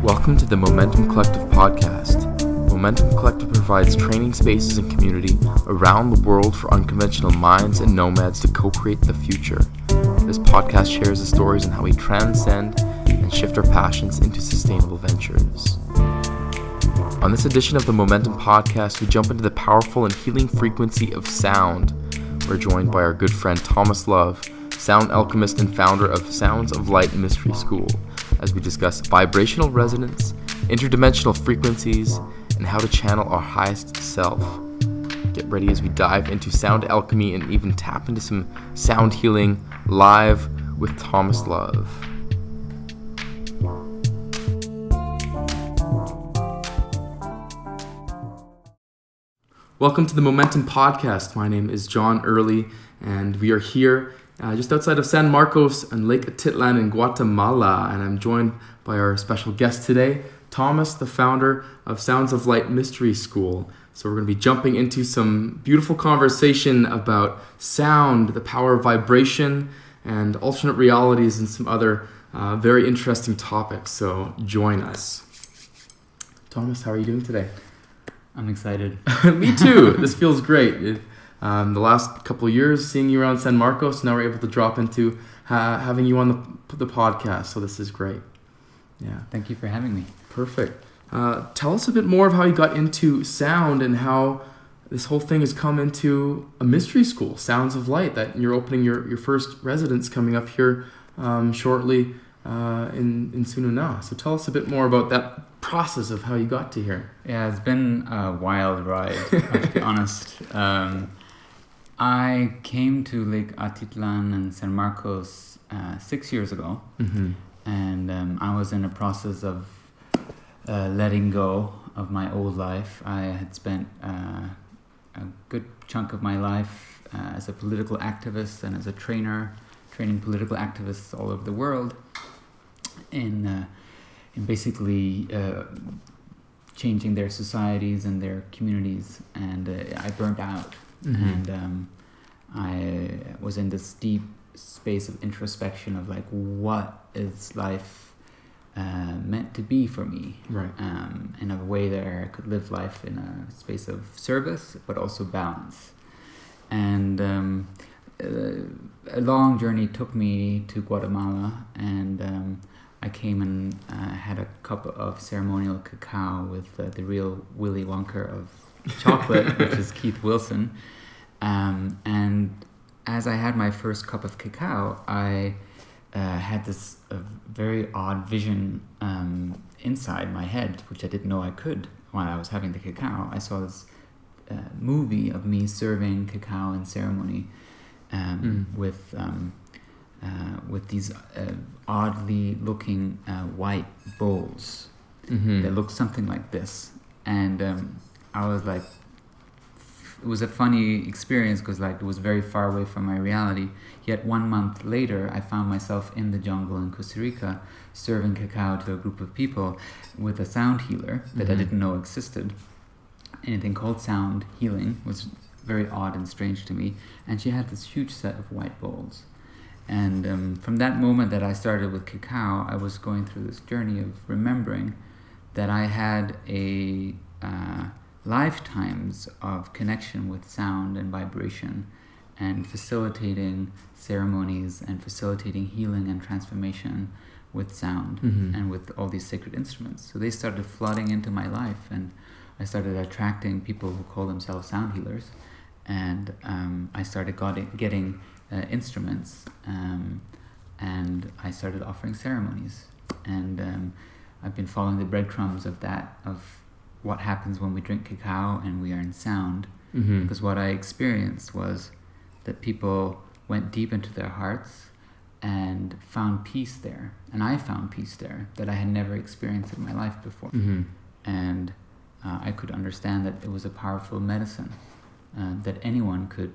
Welcome to the Momentom Collective podcast. Momentom Collective provides training spaces and community around the world for unconventional minds and nomads to co-create the future. This podcast shares the stories on how we transcend and shift our passions into sustainable ventures. On this edition of the Momentom podcast, we jump into the powerful and healing frequency of sound. We're joined by our good friend Thomas Love, sound alchemist and founder of Sounds of Light Mystery School, as we discuss vibrational resonance, interdimensional frequencies, and how to channel our highest self. Get ready as we dive into sound alchemy and even tap into some sound healing live with Thomas Love. Welcome to the Momentom Podcast. My name is John Early, and we are here just outside of San Marcos and Lake Atitlan in Guatemala, and I'm joined by our special guest today, Thomas, the founder of Sounds of Light Mystery School. So we're going to be jumping into some beautiful conversation about sound, the power of vibration, and alternate realities, and some other very interesting topics. So join us. Thomas, how are you doing today? I'm excited. Me too. This feels great. The last couple of years, seeing you around San Marcos, now we're able to drop into having you on the podcast. So this is great. Yeah. Thank you for having me. Perfect. Tell us a bit more of how you got into sound and how this whole thing has come into a mystery school, Sounds of Light, that you're opening your first residence coming up here shortly in Tzununa. So tell us a bit more about that process of how you got to here. Yeah, it's been a wild ride, to be honest. I came to Lake Atitlan and San Marcos 6 years ago, and I was in a process of letting go of my old life. I had spent a good chunk of my life as a political activist and as a trainer, training political activists all over the world in basically changing their societies and their communities, and I burnt out. And I was in this deep space of introspection of like, what is life meant to be for me, right? In a way that I could live life in a space of service but also balance. And a long journey took me to Guatemala, and I came and had a cup of ceremonial cacao with the real Willy Wonka of chocolate, which is Keith Wilson. And as I had my first cup of cacao, I had this very odd vision inside my head, which I didn't know I could while I was having the cacao. I saw this movie of me serving cacao in ceremony with these oddly looking white bowls that looked something like this. And I was like, it was a funny experience because like it was very far away from my reality. Yet 1 month later, I found myself in the jungle in Costa Rica serving cacao to a group of people with a sound healer that I didn't know existed. Anything called sound healing was very odd and strange to me. And she had this huge set of white bowls. And from that moment that I started with cacao, I was going through this journey of remembering that I had a lifetimes of connection with sound and vibration, and facilitating ceremonies and facilitating healing and transformation with sound and with all these sacred instruments. So they started flooding into my life, and I started attracting people who call themselves sound healers, and I started getting instruments, and I started offering ceremonies, and I've been following the breadcrumbs of that, of what happens when we drink cacao and we are in sound, because what I experienced was that people went deep into their hearts and found peace there, and I found peace there that I had never experienced in my life before. And I could understand that it was a powerful medicine that anyone could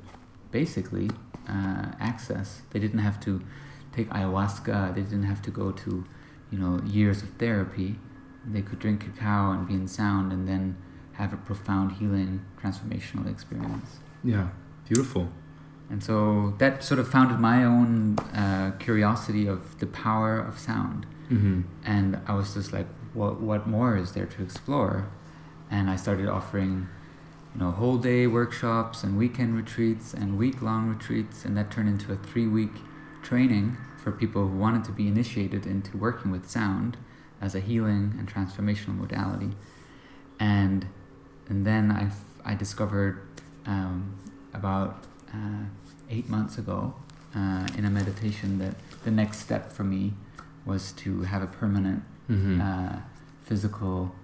basically access. They didn't have to take ayahuasca, they didn't have to go to years of therapy. They could drink cacao and be in sound and then have a profound healing transformational experience. Yeah, beautiful. And so that sort of founded my own curiosity of the power of sound. And I was just like, what more is there to explore? And I started offering, whole day workshops and weekend retreats and week-long retreats, and that turned into a 3-week training for people who wanted to be initiated into working with sound as a healing and transformational modality. And then I discovered about 8 months ago in a meditation that the next step for me was to have a permanent physical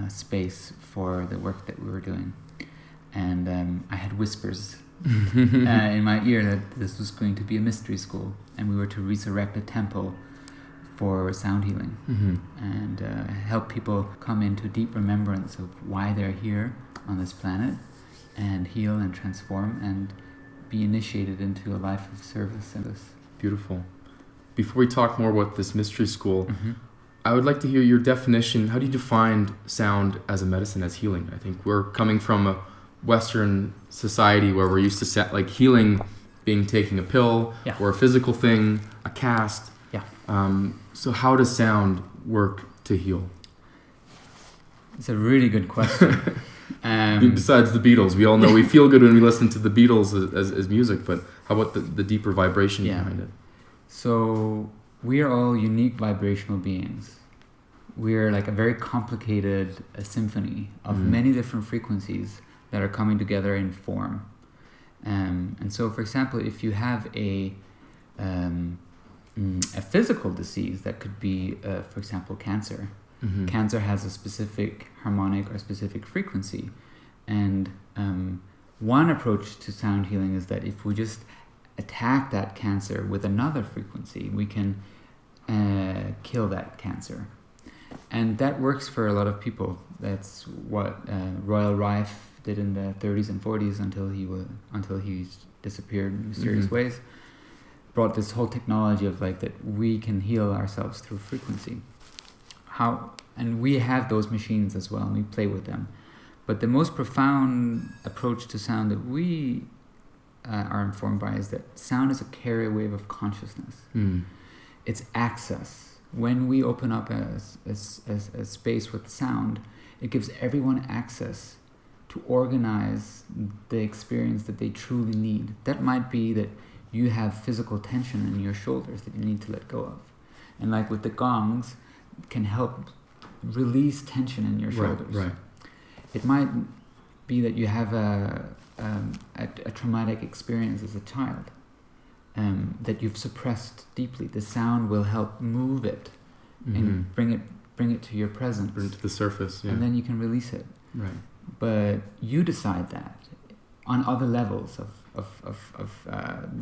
space for the work that we were doing. And I had whispers in my ear that this was going to be a mystery school, and we were to resurrect a temple for sound healing and help people come into deep remembrance of why they're here on this planet, and heal and transform and be initiated into a life of service. Beautiful. Before we talk more about this mystery school, I would like to hear your definition. How do you define sound as a medicine, as healing? I think we're coming from a Western society where we're used to like healing being taking a pill or a physical thing, a cast. So how does sound work to heal? It's a really good question. Besides the Beatles, we all know we feel good when we listen to the Beatles as music, but how about the deeper vibration behind it? So we are all unique vibrational beings. We're like a very complicated symphony of many different frequencies that are coming together in form. And so, for example, if you have a physical disease that could be, for example, cancer. Cancer has a specific harmonic or specific frequency. And one approach to sound healing is that if we just attack that cancer with another frequency, we can kill that cancer. And that works for a lot of people. That's what Royal Rife did in the 30s and 40s until he disappeared in mysterious ways. Brought this whole technology of like that we can heal ourselves through frequency. And we have those machines as well, and we play with them. But the most profound approach to sound that we are informed by is that sound is a carrier wave of consciousness. It's access. When we open up a space with sound, it gives everyone access to organize the experience that they truly need. That might be that you have physical tension in your shoulders that you need to let go of. And like with the gongs, can help release tension in your shoulders. Right. It might be that you have a traumatic experience as a child that you've suppressed deeply. The sound will help move it and bring it to your presence. Bring it to the surface, and then you can release it. Right. But you decide that on other levels of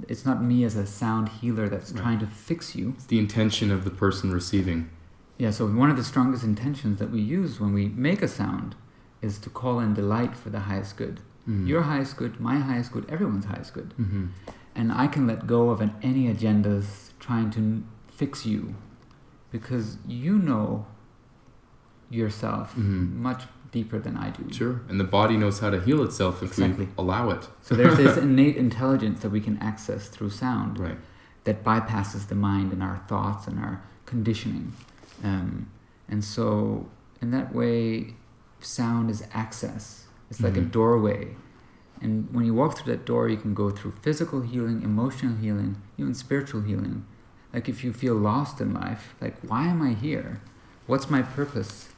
it's not me as a sound healer that's trying to fix you. It's the intention of the person receiving. Yeah, so one of the strongest intentions that we use when we make a sound is to call in delight for the highest good. Your highest good, my highest good, everyone's highest good. And I can let go of any agendas trying to fix you, because you know yourself much deeper than I do. Sure, and the body knows how to heal itself if we allow it. So there's this innate intelligence that we can access through sound that bypasses the mind and our thoughts and our conditioning. And so in that way, sound is access. It's like a doorway. And when you walk through that door, you can go through physical healing, emotional healing, even spiritual healing. Like if you feel lost in life, like, why am I here? What's my purpose?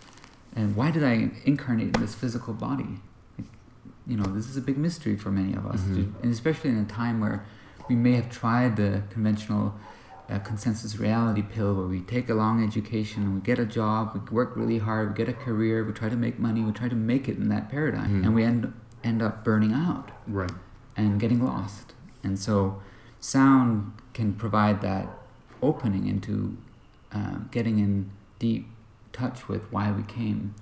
And why did I incarnate in this physical body? Like, this is a big mystery for many of us. And especially in a time where we may have tried the conventional consensus reality pill, where we take a long education and we get a job, we work really hard, we get a career, we try to make money, we try to make it in that paradigm, and we end up burning out and getting lost. And so sound can provide that opening into getting in deep touch with why we came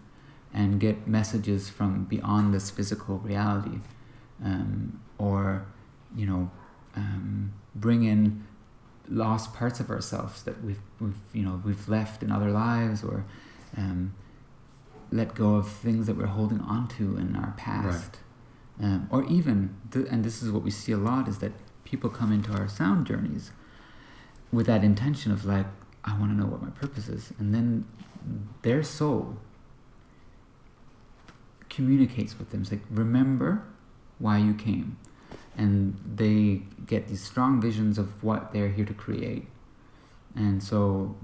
and get messages from beyond this physical reality, or bring in lost parts of ourselves that we've left in other lives, or let go of things that we're holding on to in our past. Or even, and this is what we see a lot, is that people come into our sound journeys with that intention of like, I want to know what my purpose is. And then their soul communicates with them. It's like, remember why you came. And they get these strong visions of what they're here to create. And so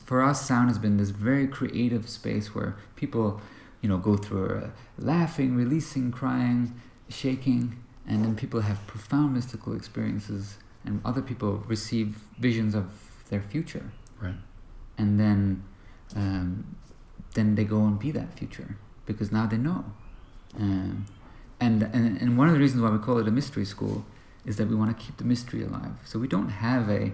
for us, sound has been this very creative space where people, go through laughing, releasing, crying, shaking, and then people have profound mystical experiences, and other people receive visions of their future. Right. And then they go and be that future, because now they know. And one of the reasons why we call it a mystery school is that we want to keep the mystery alive. So we don't have a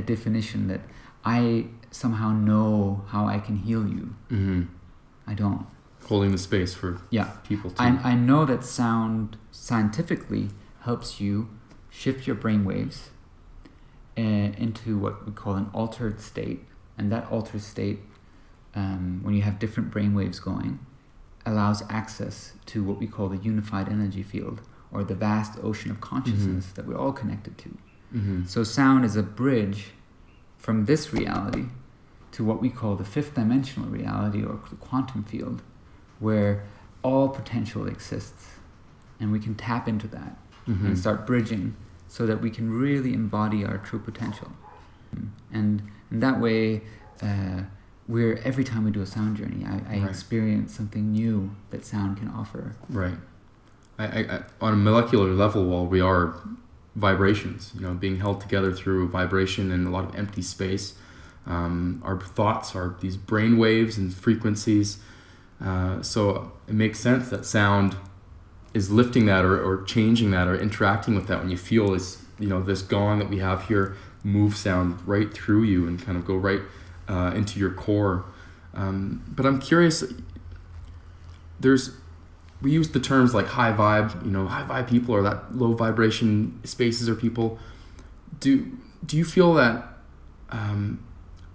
definition that I somehow know how I can heal you. Mm-hmm. I don't. Holding the space for people too. I know that sound scientifically helps you shift your brain waves into what we call an altered state. And that altered state, when you have different brain waves going, allows access to what we call the unified energy field, or the vast ocean of consciousness that we're all connected to. Mm-hmm. So sound is a bridge from this reality to what we call the fifth dimensional reality, or the quantum field, where all potential exists. And we can tap into that and start bridging so that we can really embody our true potential. And in that way, every time we do a sound journey, I experience something new that sound can offer. Right. I on a molecular level, while we are vibrations, being held together through vibration and a lot of empty space, our thoughts are these brain waves and frequencies. So it makes sense that sound is lifting that or changing that or interacting with that. When you feel this, this gong that we have here move sound right through you and kind of go right into your core. But I'm curious, we use the terms like high vibe, high vibe people, or that low vibration spaces or people. Do you feel that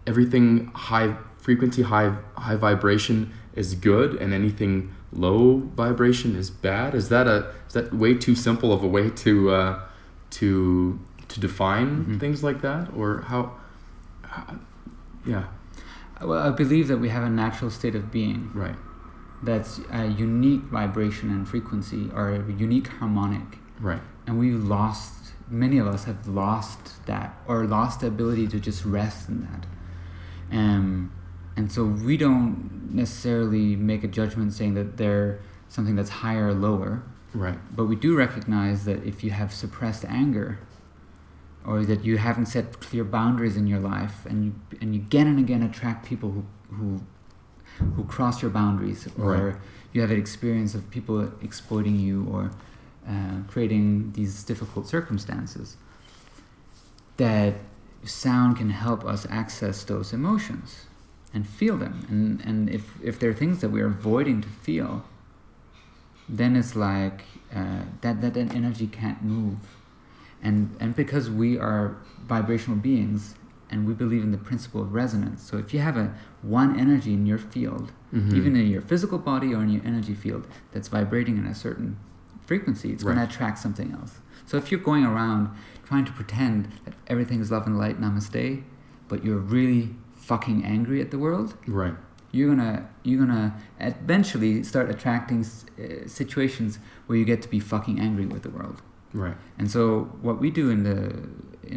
everything high frequency, high vibration is good, and anything low vibration is bad? Is that way too simple of a way to define things like that, or how? Yeah. Well, I believe that we have a natural state of being. Right. That's a unique vibration and frequency, or a unique harmonic. Right. And many of us have lost that, or lost the ability to just rest in that. And so we don't necessarily make a judgment saying that they're something that's higher or lower. Right. But we do recognize that if you have suppressed anger, or that you haven't set clear boundaries in your life, and you again and again attract people who cross your boundaries, or you have an experience of people exploiting you, or creating these difficult circumstances, that sound can help us access those emotions and feel them. And if there are things that we're avoiding to feel, then it's like that energy can't move. And because we are vibrational beings, and we believe in the principle of resonance, so if you have one energy in your field, even in your physical body or in your energy field, that's vibrating in a certain frequency, it's going to attract something else. So if you're going around trying to pretend that everything is love and light, namaste, but you're really fucking angry at the world, right, you're gonna eventually start attracting situations where you get to be fucking angry with the world. Right. And so what we do in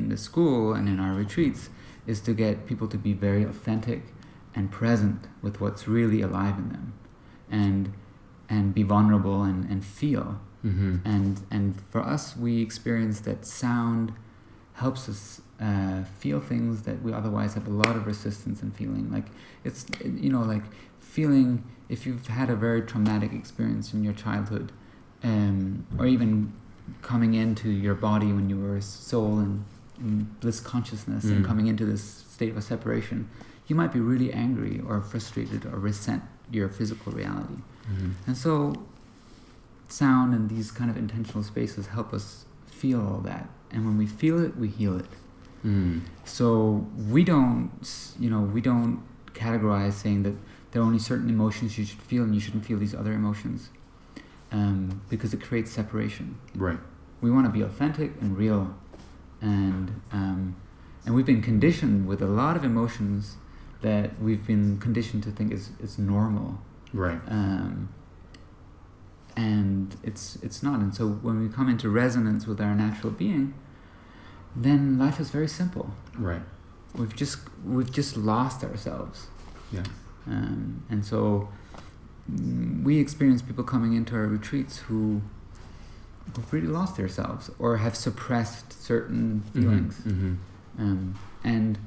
the school and in our retreats is to get people to be very authentic and present with what's really alive in them, and be vulnerable and feel. And for us, we experience that sound helps us feel things that we otherwise have a lot of resistance in feeling. Like it's like feeling, if you've had a very traumatic experience in your childhood, or even coming into your body when you were a soul and in bliss consciousness, and coming into this state of a separation, you might be really angry or frustrated or resent your physical reality. And so sound and these kind of intentional spaces help us feel all that, and when we feel it, we heal it. So we don't categorize saying that there are only certain emotions you should feel and you shouldn't feel these other emotions, because it creates separation. Right. We want to be authentic and real, and we've been conditioned with a lot of emotions that we've been conditioned to think is normal. Right. And it's not. And so when we come into resonance with our natural being, then life is very simple. Right. We've just lost ourselves. Yeah. And so we experience people coming into our retreats who've really lost themselves or have suppressed certain feelings. And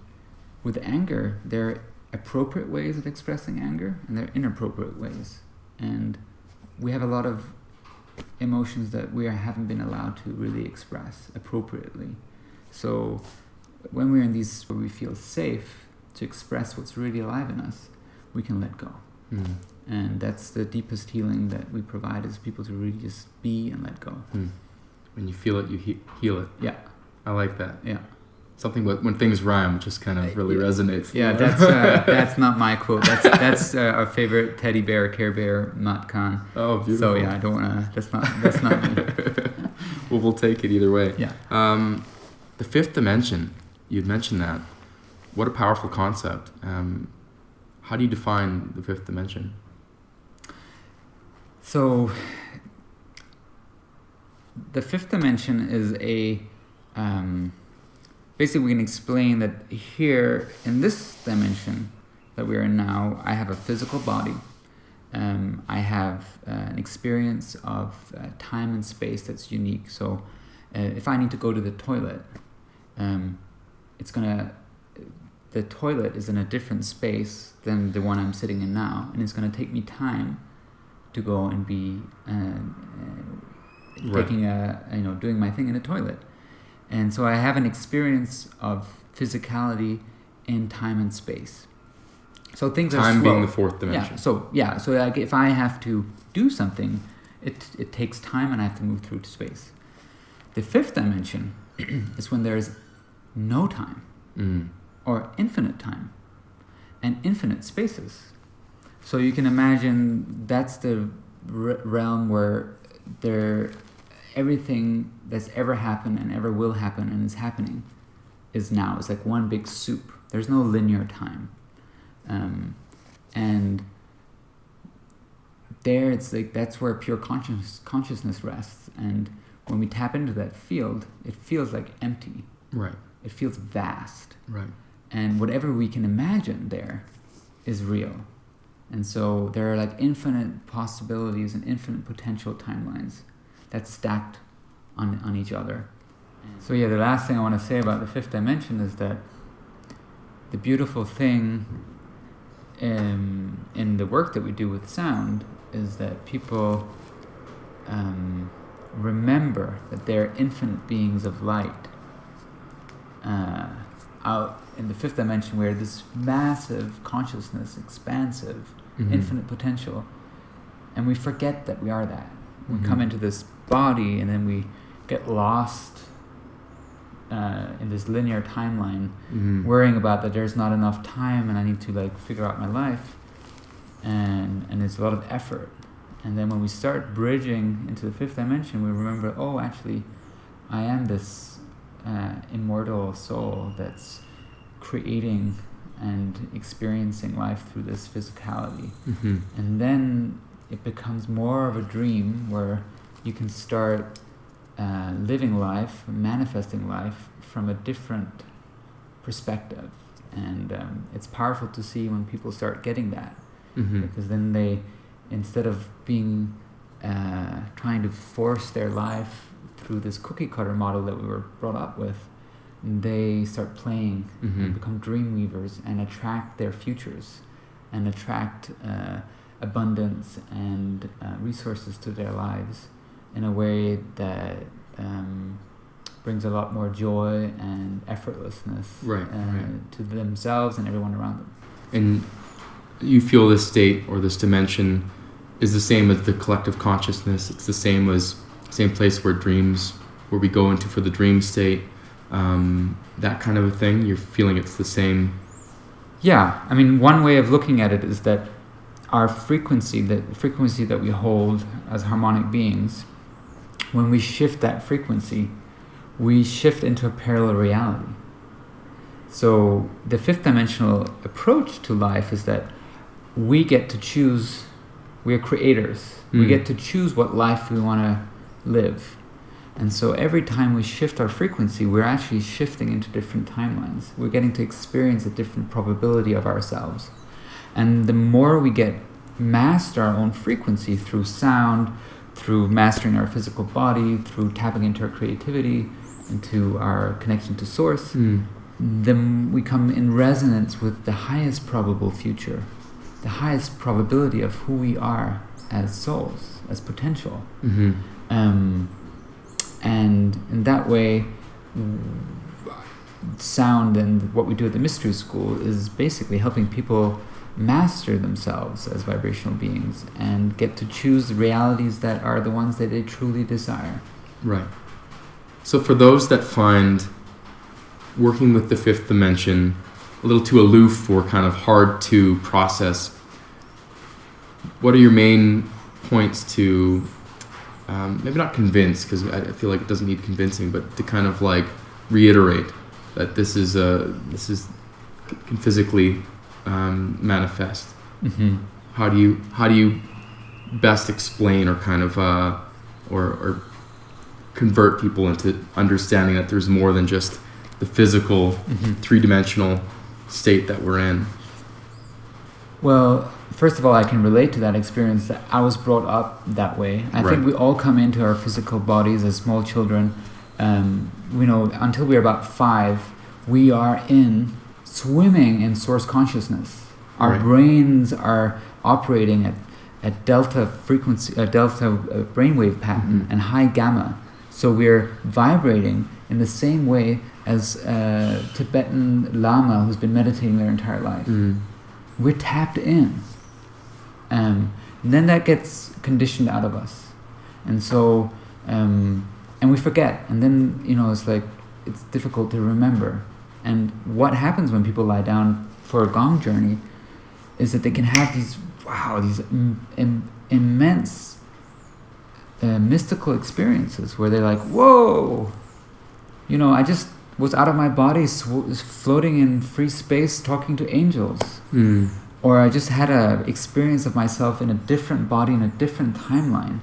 with anger, there are appropriate ways of expressing anger and there are inappropriate ways. And we have a lot of emotions that we haven't been allowed to really express appropriately. So when we're in these where we feel safe to express what's really alive in us, we can let go. And that's the deepest healing that we provide, is people to really just be and let go. When you feel it, you heal it. Yeah. I like that. Yeah. Something when things rhyme just kind of really resonates. Yeah, that's not my quote. That's our favorite teddy bear, Care Bear, Mat Khan. Oh, beautiful. So yeah, I don't want to. That's not me. Well, we'll take it either way. Yeah. The fifth dimension, you'd mentioned that. What a powerful concept. How do you define the fifth dimension? So, the fifth dimension is basically we can explain that here in this dimension that we are in now, I have a physical body. I have an experience of time and space that's unique. So, if I need to go to the toilet, the toilet is in a different space than the one I'm sitting in now, and it's going to take me time to go and be doing my thing in a toilet. And so I have an experience of physicality in time and space. So things are slow. Time being the fourth dimension. So like if I have to do something, it takes time and I have to move through to space. The fifth dimension is when there is no time or infinite time and infinite spaces. So you can imagine that's the realm where everything that's ever happened and ever will happen and is happening is now. It's like one big soup. There's no linear time. And there it's like that's where pure consciousness rests. And when we tap into that field, it feels like empty. Right. It feels vast. Right. And whatever we can imagine there is real. And so there are like infinite possibilities and infinite potential timelines that's stacked on each other. So yeah, the last thing I want to say about the fifth dimension is that the beautiful thing in the work that we do with sound is that people remember that they're infinite beings of light out in the fifth dimension, where this massive consciousness, expansive, infinite potential, and we forget that we are that. We come into this body and then we get lost in this linear timeline, worrying about that there's not enough time and I need to like figure out my life, and it's a lot of effort. And then when we start bridging into the fifth dimension, we remember, oh, actually, I am this immortal soul that's creating and experiencing life through this physicality. And then it becomes more of a dream where you can start living life, manifesting life from a different perspective. And it's powerful to see when people start getting that, because then they, instead of being trying to force their life through this cookie cutter model that we were brought up with, they start playing and become dream weavers and attract their futures and attract abundance and resources to their lives in a way that brings a lot more joy and effortlessness to themselves and everyone around them. And you feel this state or this dimension is the same as the collective consciousness. It's the same place where we go into for the dream state, that kind of a thing. You're feeling it's the same. Yeah, I mean, one way of looking at it is that our frequency, the frequency that we hold as harmonic beings, when we shift that frequency, we shift into a parallel reality. So the fifth dimensional approach to life is that we get to choose. We're creators. We get to choose what life we want to live. And so every time we shift our frequency, we're actually shifting into different timelines. We're getting to experience a different probability of ourselves. And the more we master our own frequency through sound, through mastering our physical body, through tapping into our creativity, into our connection to source, then we come in resonance with the highest probable future, the highest probability of who we are as souls, as potential. And in that way, sound and what we do at the Mystery School is basically helping people master themselves as vibrational beings and get to choose the realities that are the ones that they truly desire. Right. So for those that find working with the fifth dimension a little too aloof or kind of hard to process, what are your main points to maybe not convince, because I feel like it doesn't need convincing, but to kind of like reiterate that this can physically manifest? How do you best explain or kind of or convert people into understanding that there's more than just the physical three-dimensional state that we're in? Well, first of all, I can relate to that experience. That I was brought up that way. I think we all come into our physical bodies as small children. Until we're about 5, we are swimming in source consciousness. Our brains are operating at delta frequency, delta brainwave pattern and high gamma. So we're vibrating in the same way as a Tibetan Lama who's been meditating their entire life. We're tapped in. And then that gets conditioned out of us. And so, and we forget. And then, it's like, it's difficult to remember. And what happens when people lie down for a gong journey is that they can have these immense mystical experiences where they're like, whoa, I just was out of my body, floating in free space, talking to angels. Or I just had an experience of myself in a different body, in a different timeline.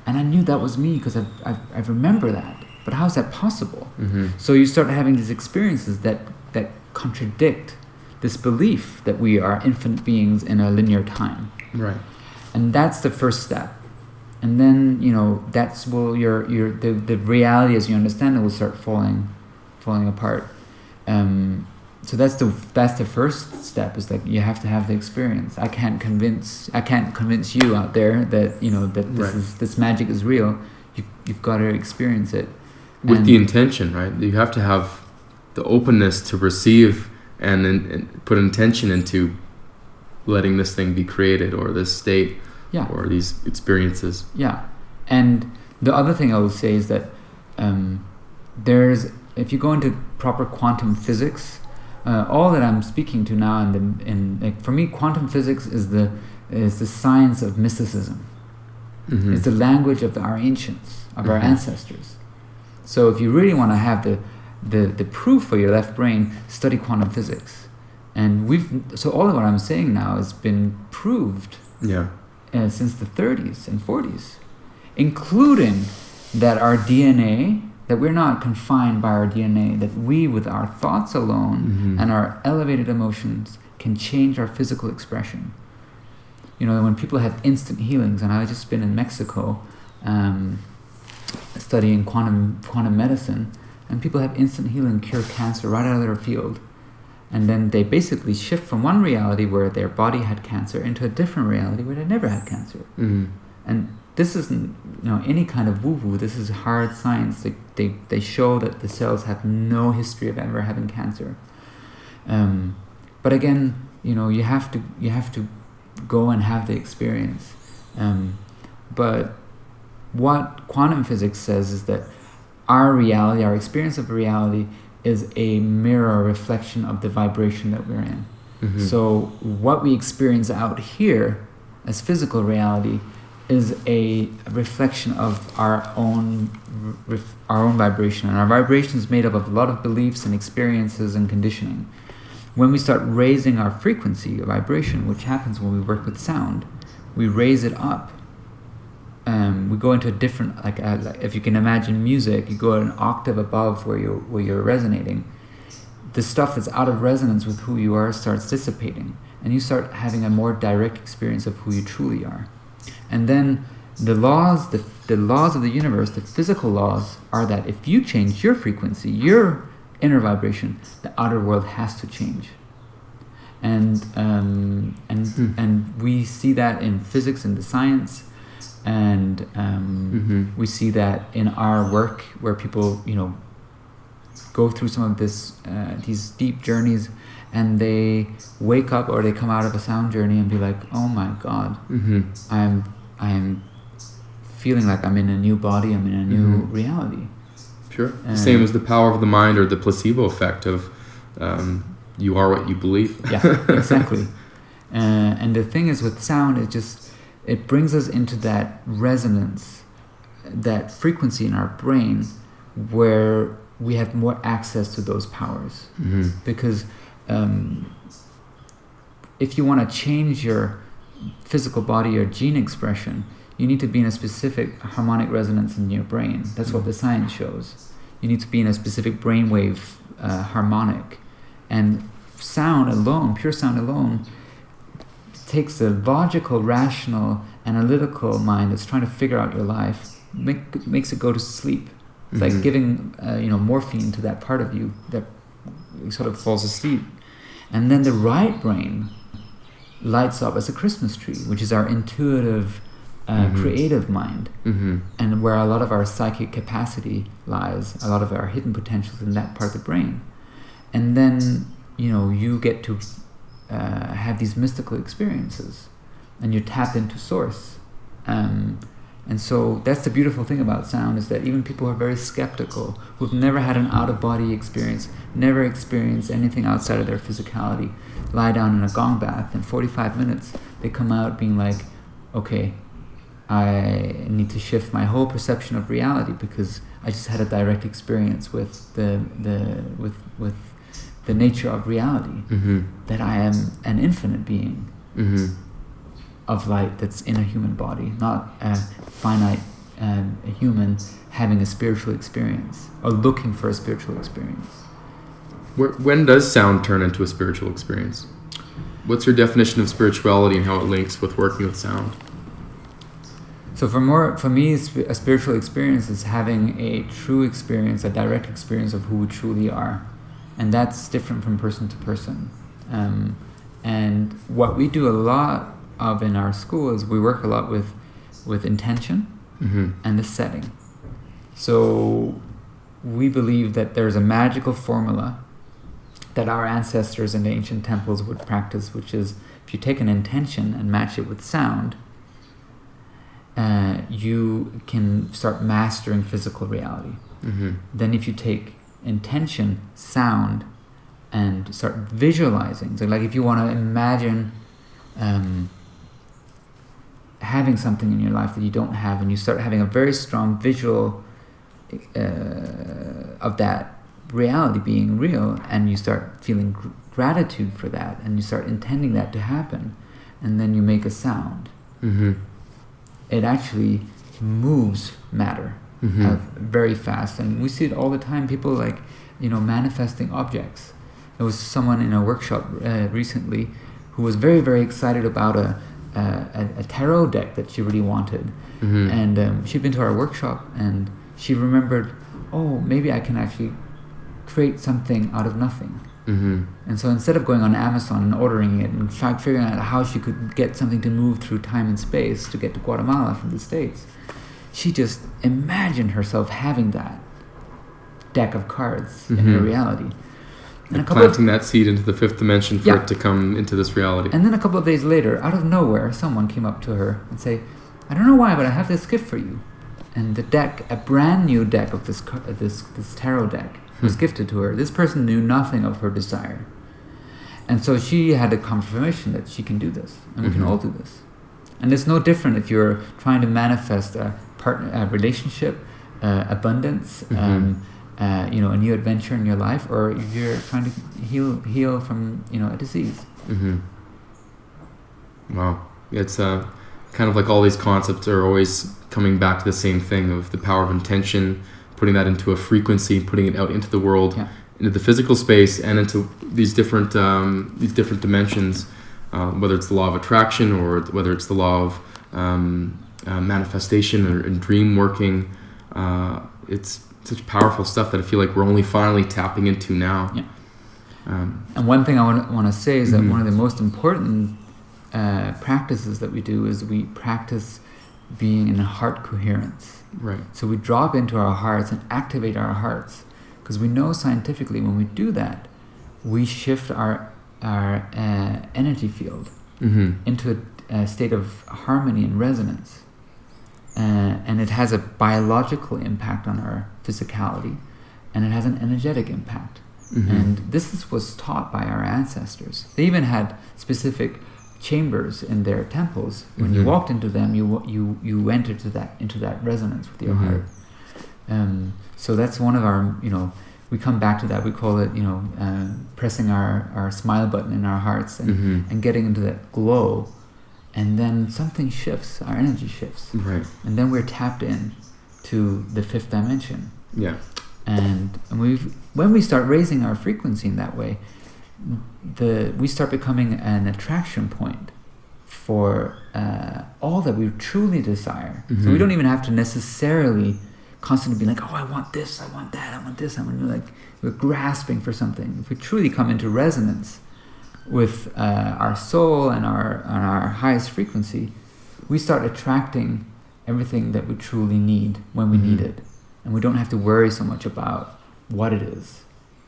And I knew that was me because I remember that. But how is that possible? So you start having these experiences that contradict this belief that we are infinite beings in a linear time. Right. And that's the first step. And then, that's the reality as you understand it will start falling apart. So that's the first step, is like you have to have the experience. I can't convince you out there that that this magic is real. You've got to experience it with the intention, right? You have to have the openness to receive and put intention into letting this thing be created, or this state, or these experiences. Yeah, and the other thing I would say is that if you go into proper quantum physics, all that I'm speaking to now, for me, quantum physics is the science of mysticism. It's the language of our ancients, of our ancestors. So if you really want to have the proof for your left brain, study quantum physics. And so all of what I'm saying now has been proved since the 30s and 40s, including that our DNA, that we're not confined by our DNA, that we, with our thoughts alone and our elevated emotions, can change our physical expression. When people have instant healings, and I've just been in Mexico studying quantum medicine, and people have instant healing, cure cancer right out of their field. And then they basically shift from one reality where their body had cancer into a different reality where they never had cancer. And this isn't any kind of woo-woo. This is hard science. They show that the cells have no history of ever having cancer. But again, you have to go and have the experience. But what quantum physics says is that our reality, our experience of reality, is a mirror reflection of the vibration that we're in. So what we experience out here as physical reality is a reflection of our own vibration, and our vibration is made up of a lot of beliefs and experiences and conditioning. When we start raising our frequency of vibration, which happens when we work with sound, we raise it up. We go into a different, like if you can imagine music, you go an octave above where you're resonating. The stuff that's out of resonance with who you are starts dissipating, and you start having a more direct experience of who you truly are. And then the laws of the universe, the physical laws, are that if you change your frequency, your inner vibration, the outer world has to change. And we see that in physics and the science, and we see that in our work where people, go through some of these deep journeys, and they wake up or they come out of a sound journey and be like, oh my God, I'm feeling like I'm in a new body, I'm in a new reality. Sure. Same as the power of the mind, or the placebo effect of you are what you believe. Yeah, exactly. And the thing is with sound, it brings us into that resonance, that frequency in our brain where we have more access to those powers. Because if you want to change your physical body or gene expression, you need to be in a specific harmonic resonance in your brain. That's what the science shows. You need to be in a specific brainwave harmonic. And sound alone, pure sound alone, takes the logical, rational, analytical mind that's trying to figure out your life, makes it go to sleep. It's like giving morphine to that part of you that sort of falls asleep. And then the right brain lights up as a Christmas tree, which is our intuitive, creative mind, and where a lot of our psychic capacity lies, a lot of our hidden potentials in that part of the brain. And then, you get to have these mystical experiences, and you're tapped into source. And so that's the beautiful thing about sound, is that even people who are very skeptical, who've never had an out-of-body experience, never experienced anything outside of their physicality, lie down in a gong bath, in 45 minutes, they come out being like, okay, I need to shift my whole perception of reality because I just had a direct experience with the nature of reality, that I am an infinite being of light that's in a human body, not a finite a human having a spiritual experience or looking for a spiritual experience. When does sound turn into a spiritual experience? What's your definition of spirituality and how it links with working with sound? So for me, a spiritual experience is having a true experience, a direct experience of who we truly are. And that's different from person to person. And what we do a lot of in our school is we work a lot with intention and the setting. So we believe that there's a magical formula that our ancestors in the ancient temples would practice, which is if you take an intention and match it with sound, you can start mastering physical reality. Then if you take intention, sound, and start visualizing, so like if you want to imagine having something in your life that you don't have, and you start having a very strong visual of that reality being real, and you start feeling gratitude for that, and you start intending that to happen, and then you make a sound, it actually moves matter very fast. And we see it all the time, people manifesting objects. There was someone in a workshop recently who was very, very excited about a tarot deck that she really wanted. And she'd been to our workshop, and she remembered, oh, maybe I can actually create something out of nothing. And so instead of going on Amazon and ordering it and figuring out how she could get something to move through time and space to get to Guatemala from the States, she just imagined herself having that deck of cards in her reality. And planting that seed into the fifth dimension for it to come into this reality. And then a couple of days later, out of nowhere, someone came up to her and say, I don't know why, but I have this gift for you. And the deck, a brand new deck of this tarot deck, was gifted to her. This person knew nothing of her desire. And so she had a confirmation that she can do this, and we can all do this. And it's no different if you're trying to manifest a relationship, abundance, a new adventure in your life, or if you're trying to heal from a disease. Wow, it's kind of like all these concepts are always coming back to the same thing of the power of intention, putting that into a frequency, putting it out into the world, into the physical space, and into these different dimensions, whether it's the law of attraction or whether it's the law of manifestation or dream working. It's such powerful stuff that I feel like we're only finally tapping into now. Yeah. And one thing I want to say is that one of the most important practices that we do is we practice being in heart coherence. Right. So we drop into our hearts and activate our hearts, because we know scientifically when we do that, we shift our energy field into a state of harmony and resonance. And it has a biological impact on our physicality, and it has an energetic impact. And this was taught by our ancestors. They even had specific chambers in their temples. When you walked into them, you entered into that resonance with your heart. So that's one of our, we come back to that. We call it, pressing our smile button in our hearts and getting into that glow. And then something shifts, our energy shifts. Right. And then we're tapped in to the fifth dimension. Yeah. And when we start raising our frequency in that way, we start becoming an attraction point for all that we truly desire. So we don't even have to necessarily constantly be like, oh, I want this, I want that, I want this. We're grasping for something. If we truly come into resonance with our soul and our highest frequency, we start attracting everything that we truly need when we need it. And we don't have to worry so much about what it is.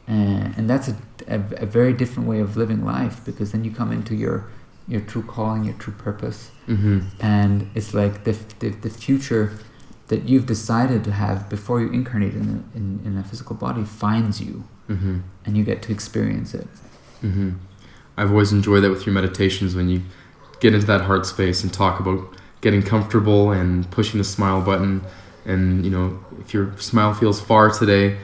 And that's a very different way of living life, because then you come into your true calling, your true purpose. And it's like the future that you've decided to have before you incarnate in a physical body finds you, and you get to experience it. I've always enjoyed that with your meditations, when you get into that heart space and talk about getting comfortable and pushing the smile button. And if your smile feels far today,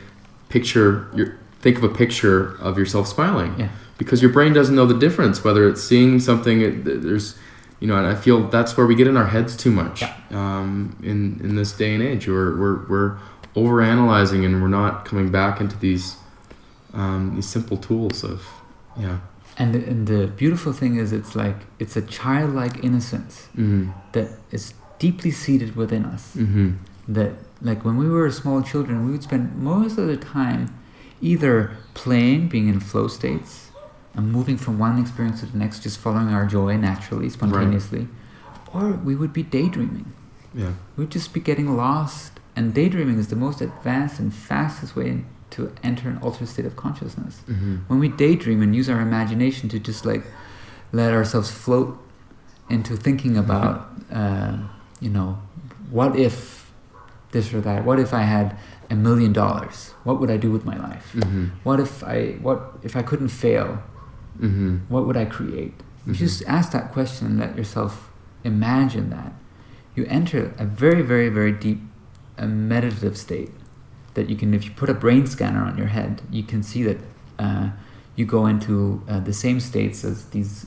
think of a picture of yourself smiling, because your brain doesn't know the difference whether it's seeing something. There's, and I feel that's where we get in our heads too much. In this day and age, we're overanalyzing, and we're not coming back into these simple tools of And the beautiful thing is, it's a childlike innocence that is deeply seated within us. That, like, when we were small children, we would spend most of the time either playing, being in flow states, and moving from one experience to the next, just following our joy naturally, spontaneously, or we would be daydreaming. We'd just be getting lost. And daydreaming is the most advanced and fastest way to enter an altered state of consciousness. When we daydream and use our imagination to just let ourselves float into thinking about, what if this or that? What if I had $1 million? What would I do with my life? What if I couldn't fail? What would I create? You just ask that question and let yourself imagine that. You enter a very, very, very deep meditative state that you can, if you put a brain scanner on your head, you can see that you go into the same states as these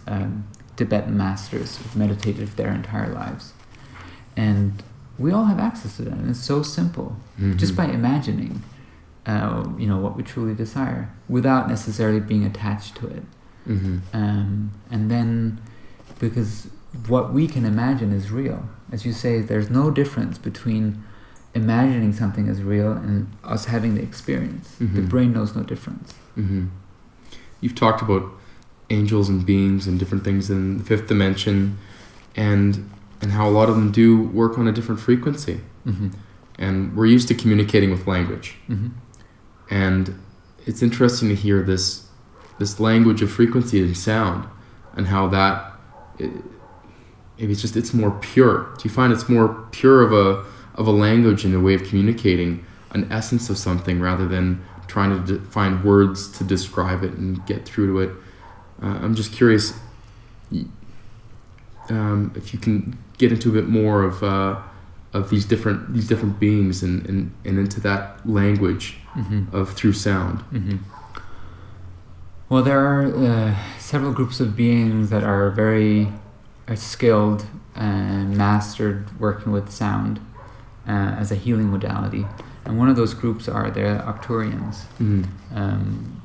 Tibetan masters who've meditated their entire lives. And we all have access to that, and it's so simple, just by imagining, what we truly desire, without necessarily being attached to it. And then, because what we can imagine is real, as you say, there's no difference between imagining something as real and us having the experience. The brain knows no difference. You've talked about angels and beings and different things in the fifth dimension, and how a lot of them do work on a different frequency. And we're used to communicating with language. And it's interesting to hear this language of frequency and sound, and how that it's more pure. Do you find it's more pure of a language and a way of communicating an essence of something, rather than trying to find words to describe it and get through to it? I'm just curious if you can get into a bit more of these different beings and into that language of through sound. Well, there are several groups of beings that are very skilled and mastered working with sound as a healing modality. And one of those groups are the Arcturians.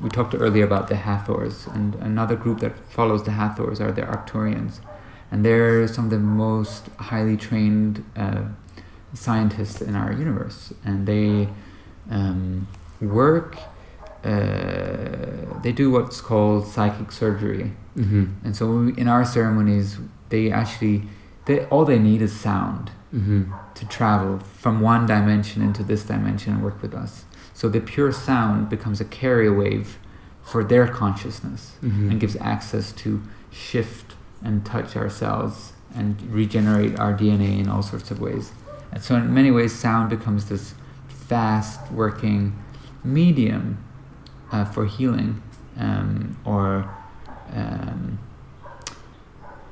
We talked earlier about the Hathors, and another group that follows the Hathors are the Arcturians. And they're some of the most highly trained scientists in our universe. And they they do what's called psychic surgery. And so in our ceremonies, all they need is sound to travel from one dimension into this dimension and work with us. So the pure sound becomes a carrier wave for their consciousness and gives access to shift and touch our cells and regenerate our DNA in all sorts of ways. And so in many ways, sound becomes this fast working medium for healing, or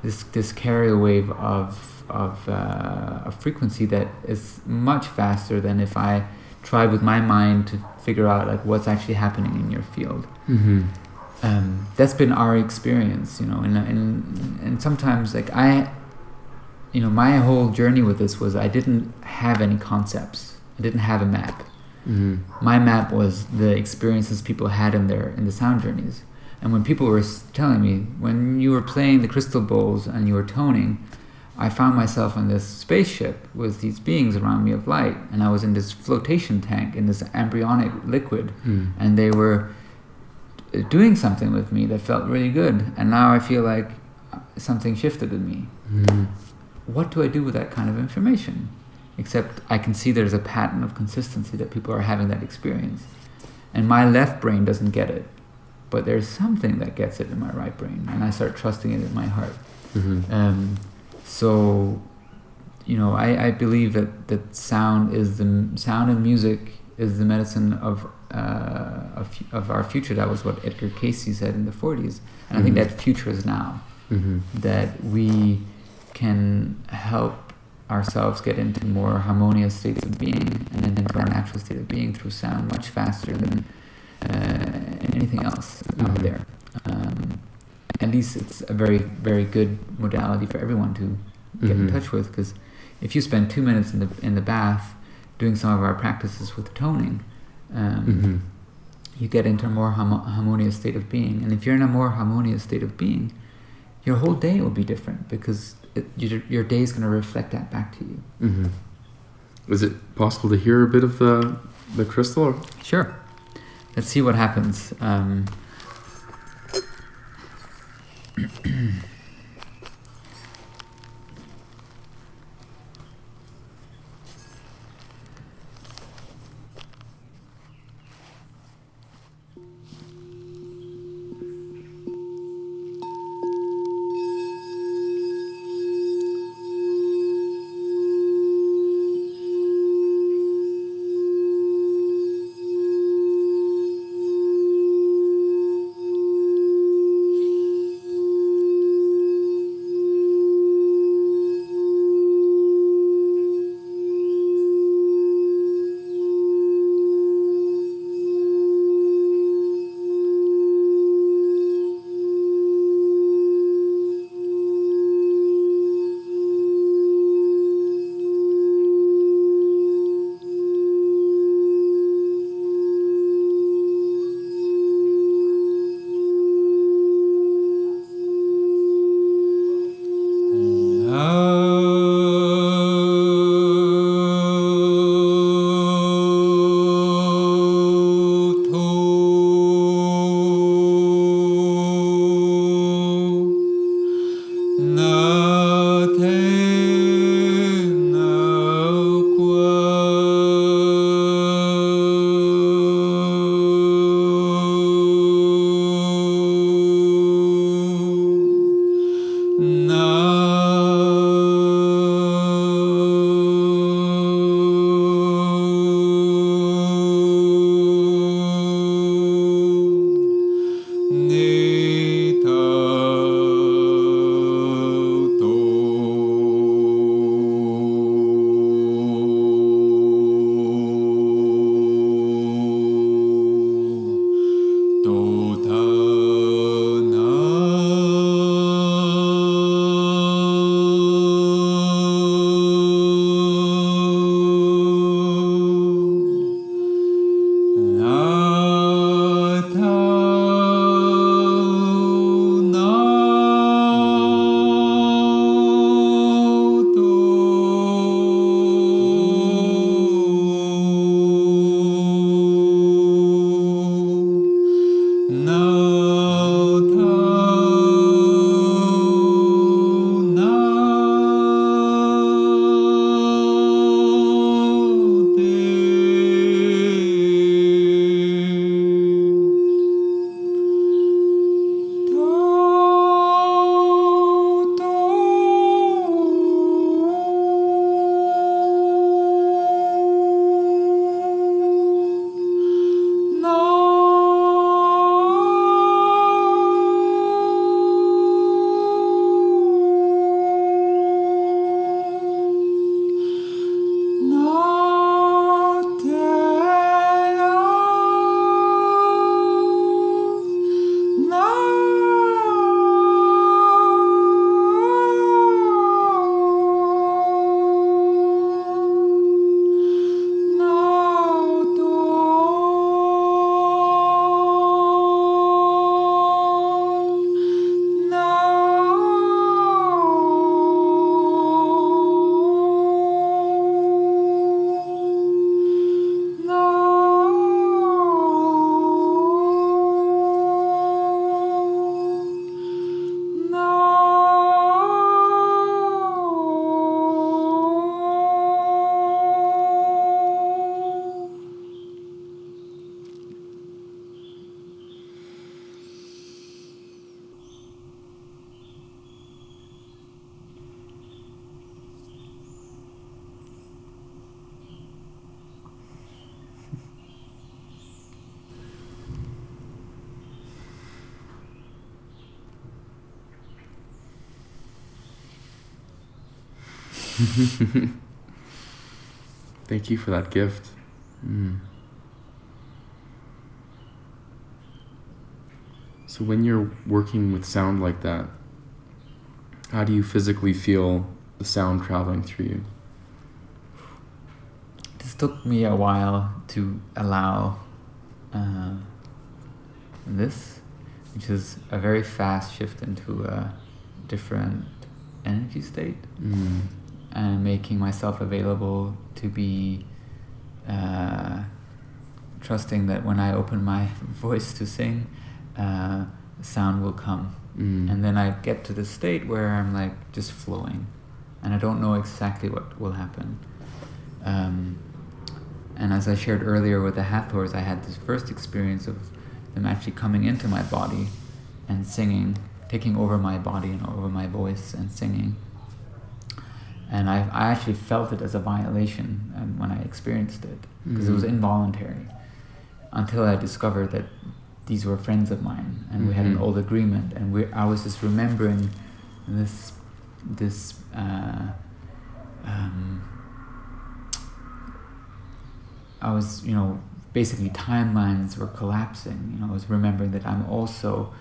this carrier wave of a frequency that is much faster than if I tried with my mind to figure out like what's actually happening in your field. That's been our experience, and sometimes like my whole journey with this was I didn't have any concepts. I didn't have a map. My map was the experiences people had in the sound journeys. And when people were telling me, when you were playing the crystal bowls and you were toning, I found myself on this spaceship with these beings around me of light, and I was in this flotation tank, in this embryonic liquid, and they were doing something with me that felt really good, and now I feel like something shifted in me. What do I do with that kind of information? Except I can see there's a pattern of consistency that people are having that experience. And my left brain doesn't get it, but there's something that gets it in my right brain, and I start trusting it in my heart. So, I believe that sound and music is the medicine of our future. That was what Edgar Cayce said in the 40s, and I think that future is now. That we can help ourselves get into more harmonious states of being and then into our natural state of being through sound much faster than anything else out there. At least it's a very, very good modality for everyone to get in touch with, because if you spend 2 minutes in the bath doing some of our practices with toning, you get into a more harmonious state of being. And if you're in a more harmonious state of being, your whole day will be different, because your day is going to reflect that back to you. Is it possible to hear a bit of the crystal? Or? Sure. Let's see what happens. Thank you for that gift. So when you're working with sound like that, how do you physically feel the sound traveling through you? This took me a while to allow this, which is a very fast shift into a different energy state, and making myself available to be trusting that when I open my voice to sing, sound will come. And then I get to the state where I'm like just flowing, and I don't know exactly what will happen. And as I shared earlier with the Hathors, I had this first experience of them actually coming into my body and singing, taking over my body and over my voice and singing. And I actually felt it as a violation when I experienced it, because it was involuntary, until I discovered that these were friends of mine, and we had an old agreement, and I was just remembering this I was, basically timelines were collapsing. I was remembering that I'm also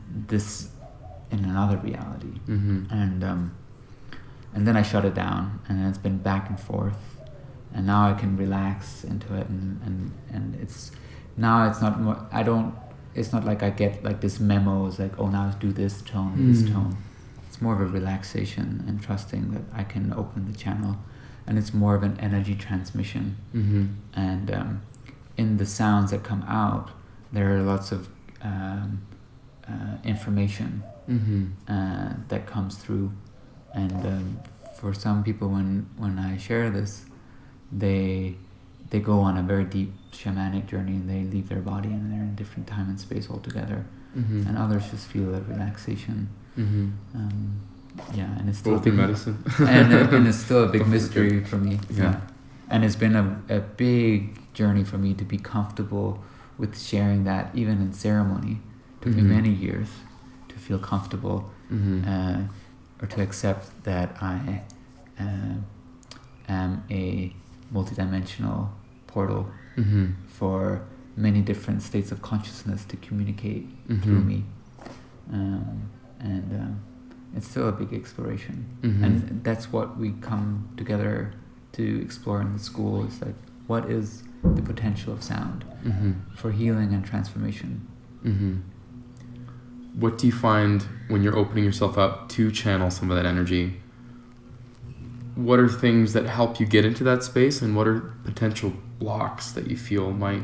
this in another reality. And then I shut it down, and it's been back and forth, and now I can relax into it, and it's not more, it's not like I get like this memo, it's like, oh, now do this tone, this tone. It's more of a relaxation and trusting that I can open the channel, and it's more of an energy transmission. And in the sounds that come out, there are lots of information that comes through. And for some people, when I share this, they go on a very deep shamanic journey, and they leave their body, and they're in different time and space altogether. And others just feel a relaxation. And it's still medicine. and it's still a big mystery for me. And it's been a big journey for me to be comfortable with sharing that, even in ceremony. It took me many years to feel comfortable, or to accept that I am a multidimensional portal for many different states of consciousness to communicate through me. And it's still a big exploration. And that's what we come together to explore in the school, is like, what is the potential of sound for healing and transformation? What do you find when you're opening yourself up to channel some of that energy? What are things that help you get into that space, and what are potential blocks that you feel might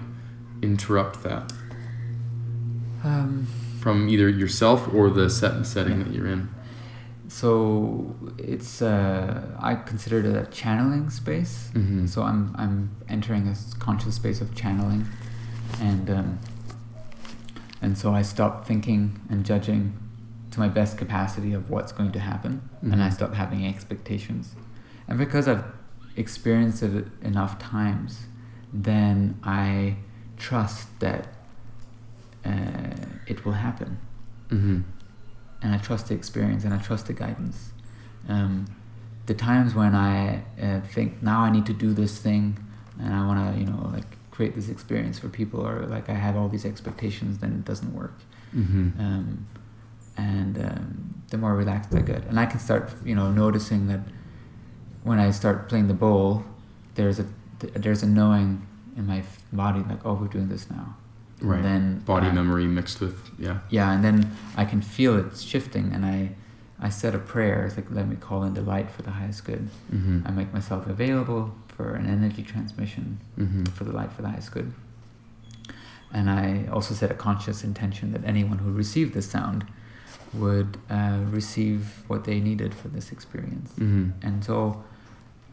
interrupt that? From either yourself or the setting that you're in. So it's I consider it a channeling space. So I'm entering a conscious space of channeling, and so I stop thinking and judging to my best capacity of what's going to happen, and I stop having expectations. And because I've experienced it enough times, then I trust that it will happen. And I trust the experience, and I trust the guidance. The times when I think, now I need to do this thing, and I want to, create this experience for people, or like I have all these expectations, then it doesn't work. The more relaxed I get, and I can start, noticing that when I start playing the bowl, there's a knowing in my body, like, oh, we're doing this now. Right. And then body memory mixed with and then I can feel it shifting, and I said a prayer. It's like, let me call in the light for the highest good. I make myself available for an energy transmission for the light for the highest good. And I also set a conscious intention that anyone who received this sound would receive what they needed for this experience. And so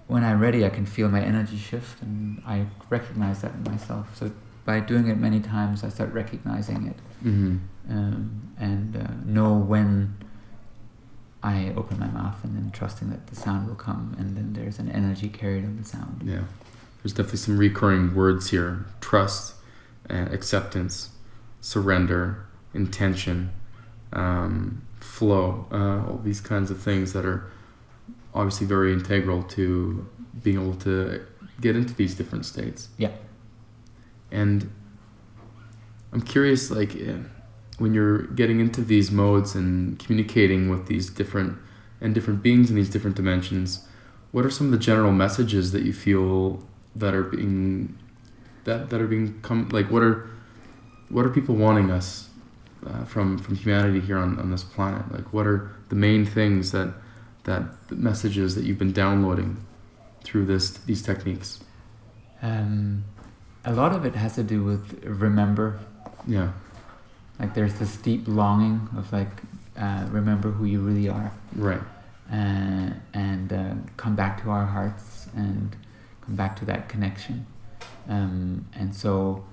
when I'm ready, I can feel my energy shift, and I recognize that in myself. So by doing it many times, I start recognizing it, and know when I open my mouth, and then trusting that the sound will come, and then there's an energy carried in the sound. Yeah, there's definitely some recurring words here: trust, acceptance, surrender, intention, flow, all these kinds of things that are obviously very integral to being able to get into these different states. Yeah. And I'm curious, like, when you're getting into these modes and communicating with these different beings in these different dimensions, what are some of the general messages that you feel that are being like, what are people wanting us from humanity here on this planet? Like, what are the main things that the messages that you've been downloading through these techniques? A lot of it has to do with remember. Yeah. Like, there's this deep longing of, like, remember who you really are. Right. And come back to our hearts and come back to that connection. And so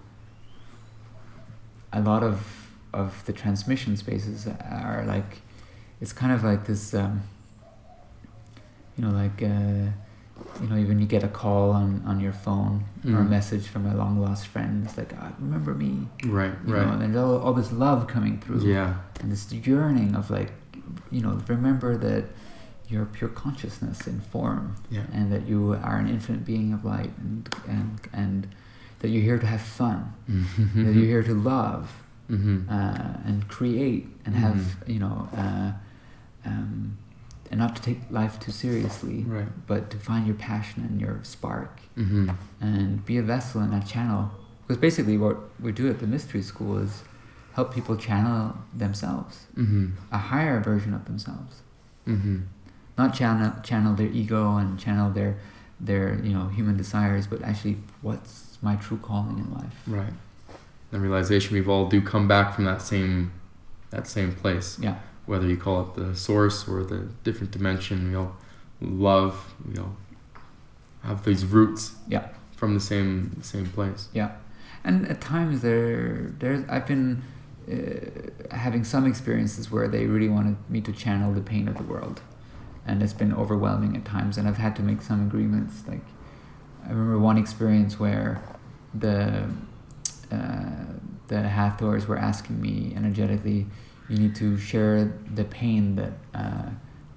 a lot of the transmission spaces are like, it's kind of like this, when you get a call on your phone or a message from a long lost friend, it's like, remember me. Right. You know, and there's all this love coming through. Yeah. And this yearning of, like, remember that you're pure consciousness in form. Yeah. And that you are an infinite being of light, and that you're here to have fun. Mm-hmm. That you're here to love. Mm-hmm. And create and have, and not to take life too seriously, right, but to find your passion and your spark, and be a vessel and a channel. Because basically what we do at the Mystery School is help people channel themselves, a higher version of themselves. Not channel their ego and channel their human desires, but actually, what's my true calling in life? Right. The realization we've all do come back from that same place. Yeah. Whether you call it the source or the different dimension, we all love, we all have these roots. Yeah. From the same place. Yeah. And at times I've been having some experiences where they really wanted me to channel the pain of the world, and it's been overwhelming at times, and I've had to make some agreements. Like, I remember one experience where the Hathors were asking me energetically, you need to share the pain that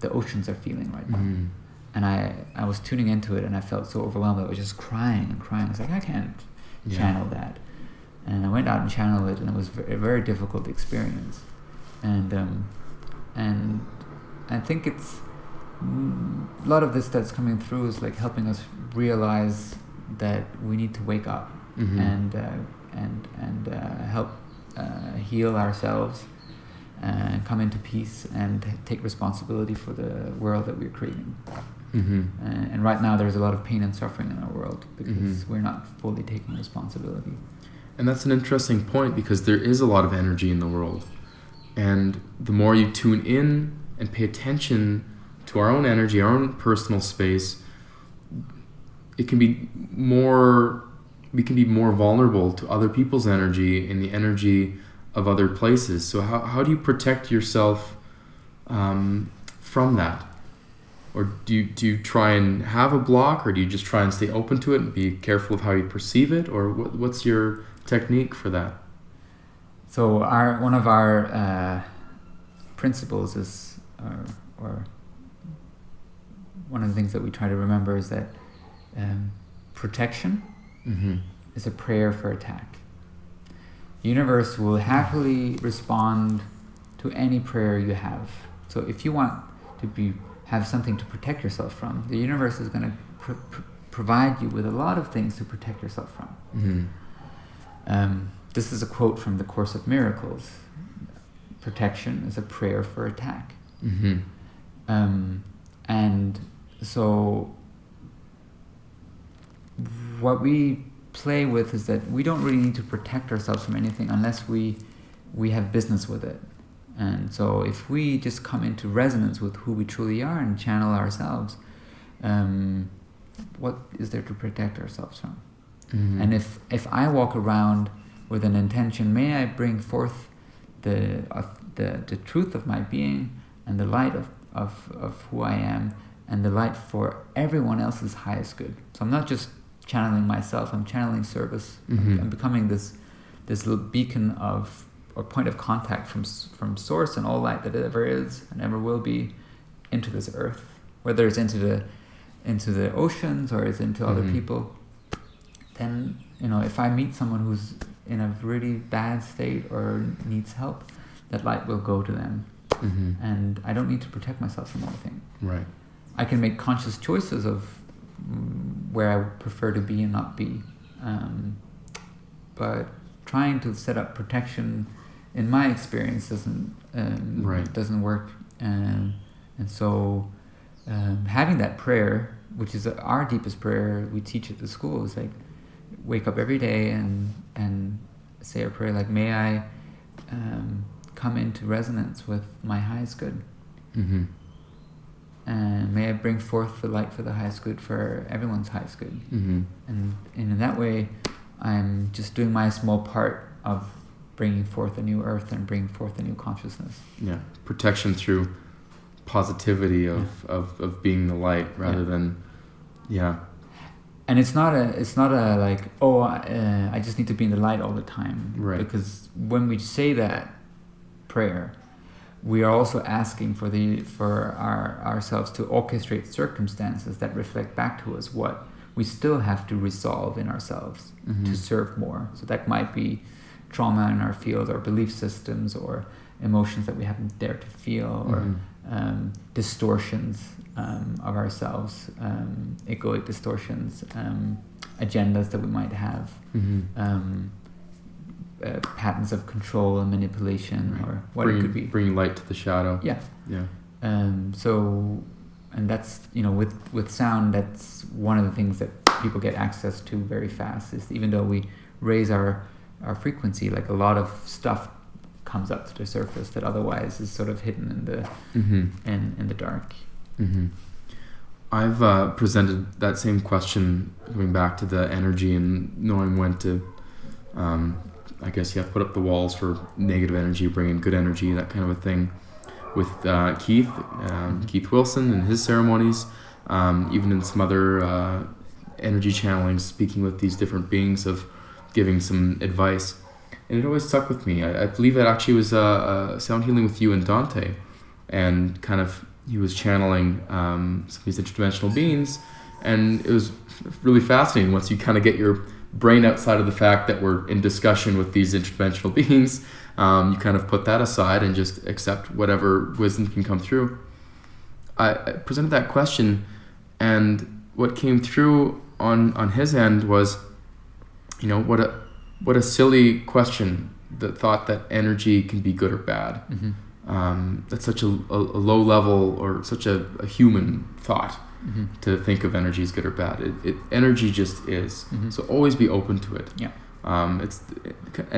the oceans are feeling right now. And I was tuning into it, and I felt so overwhelmed that I was just crying and crying. I was like, I can't channel that. And I went out and channeled it, and it was a very difficult experience. And I think it's a lot of this that's coming through is like helping us realize that we need to wake up and help heal ourselves, come into peace, and take responsibility for the world that we're creating. And right now there's a lot of pain and suffering in our world because we're not fully taking responsibility. And that's an interesting point, because there is a lot of energy in the world, and the more you tune in and pay attention to our own energy, our own personal space, we can be more vulnerable to other people's energy and the energy of other places. So how do you protect yourself from that? Or do you try and have a block, or do you just try and stay open to it and be careful of how you perceive it? Or what's your technique for that? So one of our principles is, or one of the things that we try to remember is that protection is a prayer for attack. The universe will happily respond to any prayer you have. So if you want to have something to protect yourself from, the universe is going to provide you with a lot of things to protect yourself from. This is a quote from the Course of Miracles. Protection is a prayer for attack. And so what we play with is that we don't really need to protect ourselves from anything unless we have business with it. And so if we just come into resonance with who we truly are and channel ourselves, what is there to protect ourselves from? And if I walk around with an intention, may I bring forth the truth of my being and the light of who I am, and the light for everyone else's highest good. So I'm not just channeling myself, I'm channeling service. I'm becoming this little beacon or point of contact from source and all light that ever is and ever will be into this earth. whether it's into the oceans or it's into other people, then, you know, if I meet someone who's in a really bad state or needs help, that light will go to them. And I don't need to protect myself from anything. Right. I can make conscious choices of where I would prefer to be and not be. But trying to set up protection, in my experience, doesn't work. And so having that prayer, which is our deepest prayer we teach at the school, is like, wake up every day and say a prayer like, may I come into resonance with my highest good. And may I bring forth the light for the highest good, for everyone's highest good. And in that way, I'm just doing my small part of bringing forth a new earth and bringing forth a new consciousness. Yeah, protection through positivity of being the light rather than, And it's not a like, oh, I just need to be in the light all the time. Right. Because when we say that prayer, we are also asking for ourselves to orchestrate circumstances that reflect back to us what we still have to resolve in ourselves to serve more. So that might be trauma in our field, or belief systems, or emotions that we haven't dared to feel, or distortions of ourselves, egoic distortions, agendas that we might have, patterns of control and manipulation, or what it could be. Bringing light to the shadow. Yeah. And that's, you know, with sound, that's one of the things that people get access to very fast, is even though we raise our frequency, like a lot of stuff comes up to the surface that otherwise is sort of hidden in the dark. I've presented that same question, going back to the energy and knowing when to, I guess you have to put up the walls for negative energy, bring in good energy, that kind of a thing, with Keith Wilson and his ceremonies, even in some other energy channeling, speaking with these different beings, of giving some advice. And it always stuck with me. I believe it actually was sound healing with you and Dante, and kind of he was channeling some of these interdimensional beings, and it was really fascinating once you kind of get your brain outside of the fact that we're in discussion with these interdimensional beings. You kind of put that aside and just accept whatever wisdom can come through. I presented that question, and what came through on his end was, you know, what a silly question, the thought that energy can be good or bad. That's such a low level, or such a human thought, to think of energy as good or bad. Energy just is. So always be open to it. And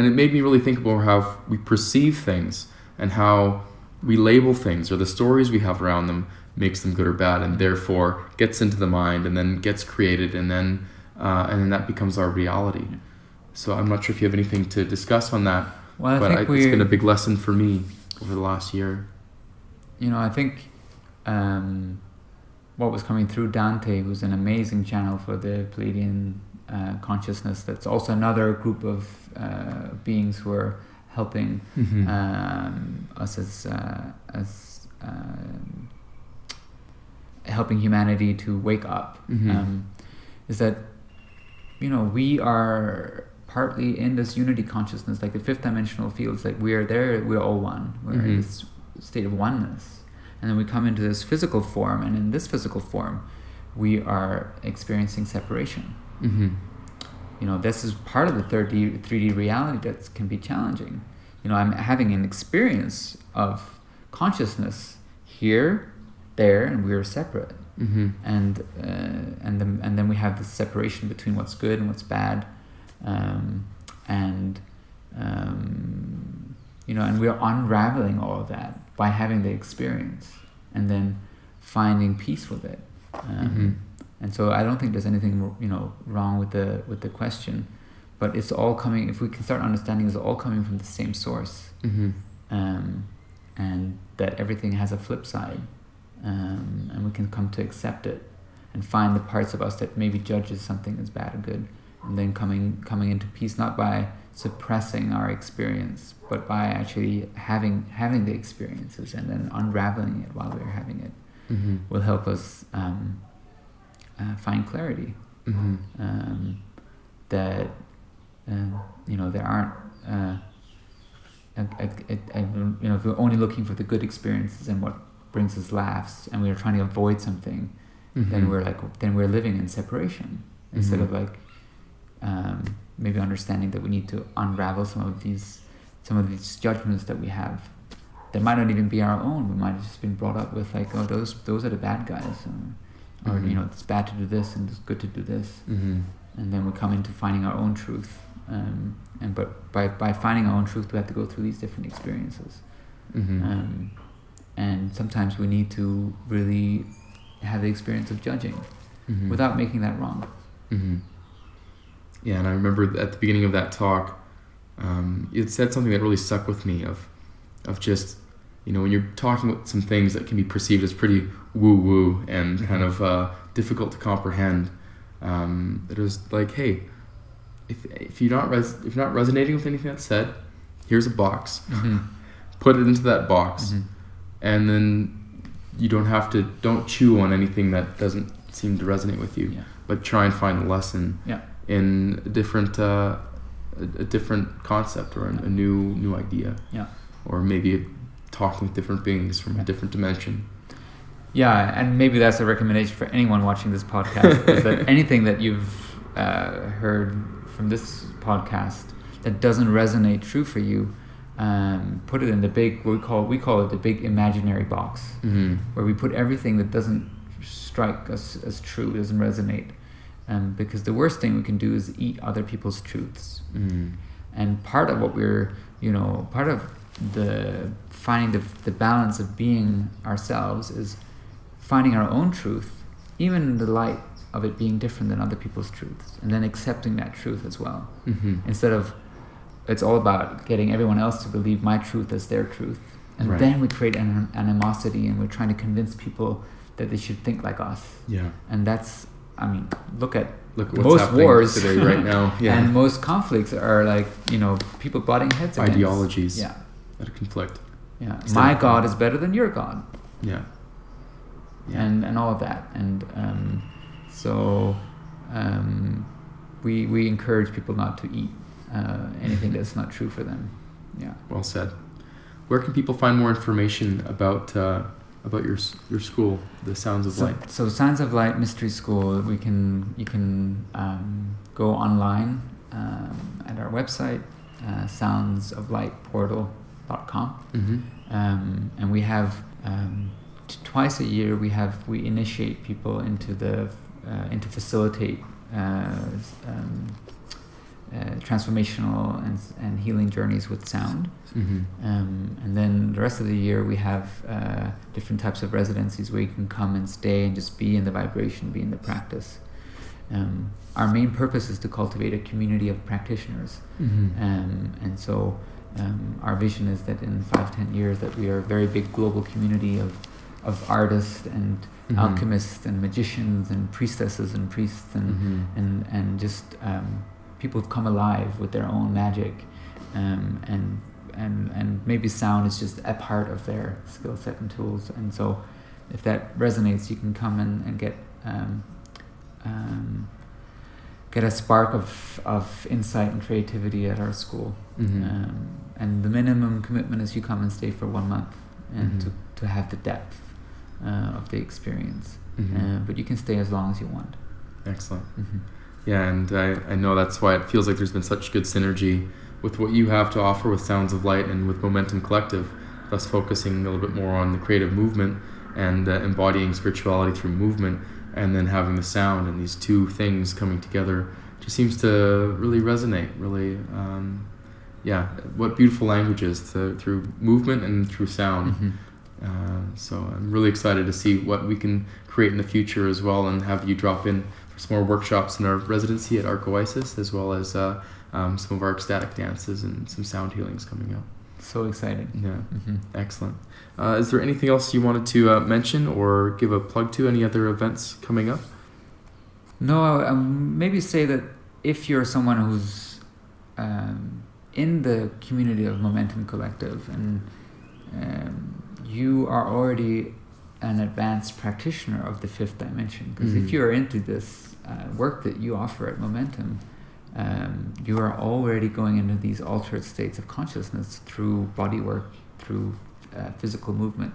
it made me really think about how we perceive things, and how we label things, or the stories we have around them makes them good or bad, and therefore gets into the mind and then gets created, and then that becomes our reality. So I'm not sure if you have anything to discuss on that, but it's been a big lesson for me over the last year. You know, I think what was coming through Dante was an amazing channel for the Pleiadian consciousness. That's also another group of beings who are helping us as helping humanity to wake up. Is that, you know, we are partly in this unity consciousness, like the fifth dimensional fields, like we are there, we're all one. We're in this state of oneness. And then we come into this physical form, and in this physical form, we are experiencing separation. You know, this is part of the 3D reality that can be challenging. You know, I'm having an experience of consciousness here, there, and we're separate. And then we have this separation between what's good and what's bad. You know, and we're unraveling all of that by having the experience and then finding peace with it. And so I don't think there's anything, you know, wrong with the question, but it's all coming, if we can start understanding, it's all coming from the same source. And that everything has a flip side, and we can come to accept it and find the parts of us that maybe judges something as bad or good, and then coming into peace, not by suppressing our experience, but by actually having the experiences and then unraveling it while we're having it. will help us find clarity. That there aren't if we're only looking for the good experiences and what brings us laughs, and we're trying to avoid something, then we're living in separation instead of maybe understanding that we need to unravel some of these judgments that we have that might not even be our own. We might have just been brought up with those are the bad guys, or it's bad to do this and it's good to do this, and then we come into finding our own truth. But by finding our own truth, we have to go through these different experiences, and sometimes we need to really have the experience of judging without making that wrong. Yeah, and I remember at the beginning of that talk, it said something that really stuck with me of just, when you're talking about some things that can be perceived as pretty woo-woo and kind of difficult to comprehend, it was like, hey, if you're not resonating with anything that's said, here's a box. Put it into that box, and then you don't chew on anything that doesn't seem to resonate with you, but try and find a lesson in a different concept or a new idea, or maybe talking with different beings from a different dimension. Yeah, and maybe that's a recommendation for anyone watching this podcast, is that anything that you've heard from this podcast that doesn't resonate true for you, put it in the big, we call it the big imaginary box, where we put everything that doesn't strike us as true, doesn't resonate, because the worst thing we can do is eat other people's truths. And part of what part of the finding the balance of being ourselves is finding our own truth, even in the light of it being different than other people's truths, and then accepting that truth as well. Instead of, it's all about getting everyone else to believe my truth as their truth, and then we create an animosity, and we're trying to convince people that they should think like us. And that's, look at most wars today right now, and most conflicts are people butting heads against ideologies that conflict. My God is better than your God. And all of that, and so we encourage people not to eat anything that's not true for them. Well said. Where can people find more information about your school, the Sounds of Light? So Sounds of Light Mystery School, you can go online at our website, soundsoflightportal.com, and we have twice a year we initiate people into facilitate transformational and healing journeys with sound. And then the rest of the year we have different types of residencies where you can come and stay and just be in the vibration, be in the practice. Our main purpose is to cultivate a community of practitioners, and so our vision is that in 5-10 years that we are a very big global community of artists and alchemists and magicians and priestesses and priests and just people who've come alive with their own magic, and maybe sound is just a part of their skill set and tools. And so if that resonates, you can come and get a spark of insight and creativity at our school. And the minimum commitment is you come and stay for 1 month and to have the depth of the experience. But you can stay as long as you want. Excellent. Yeah, and I know that's why it feels like there's been such good synergy with what you have to offer with Sounds of Light and with Momentom Collective, thus focusing a little bit more on the creative movement and embodying spirituality through movement, and then having the sound, and these two things coming together just seems to really resonate, really, what beautiful languages through movement and through sound. So I'm really excited to see what we can create in the future as well, and have you drop in for some more workshops in our residency at Arc Oasis, as well as some of our ecstatic dances and some sound healings coming up. So exciting. Excellent. Is there anything else you wanted to mention or give a plug to? Any other events coming up? No, maybe say that if you're someone who's in the community of Momentom Collective and you are already an advanced practitioner of the fifth dimension. Because if you're into this work that you offer at Momentum, you are already going into these altered states of consciousness through body work, through physical movement,